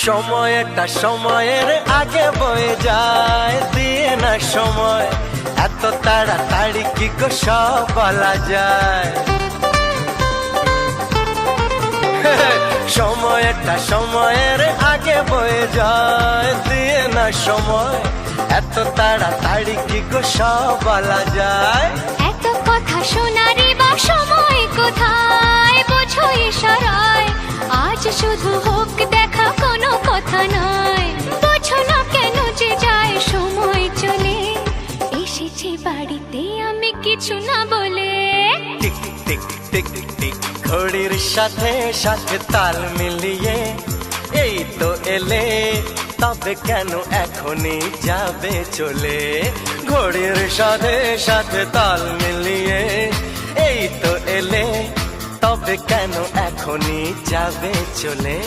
সময়টা সময়ের আগে বয়ে যায়, দিয়ে না সময় এত তাড়াতাড়ি কি গো সব বলা যায়। সময়টা সময়ের আগে বয়ে যায়, দিয়ে না সময় এত তাড়াতাড়ি কি গো সব বলা যায়। এত কথা শোনারই বা সময় কোথায়, বোঝো ইশারায় আজ শুধু হোক দেখা, কোনো কথা নয়। বোঝো না কেন যে যায় সময় চলে, এসেছি বাড়িতে আমি কিছু না বলে। টিক টিক টিক টিক ঘড়ির সাথে সাথে তাল মিলিয়ে এই তো এলে, তবে কেন এখনই যাবে চলে। ঘড়ির সাথে সাথে তাল মিলিয়ে এই তো এলে, তবে কেন এখনই যাবে চলে।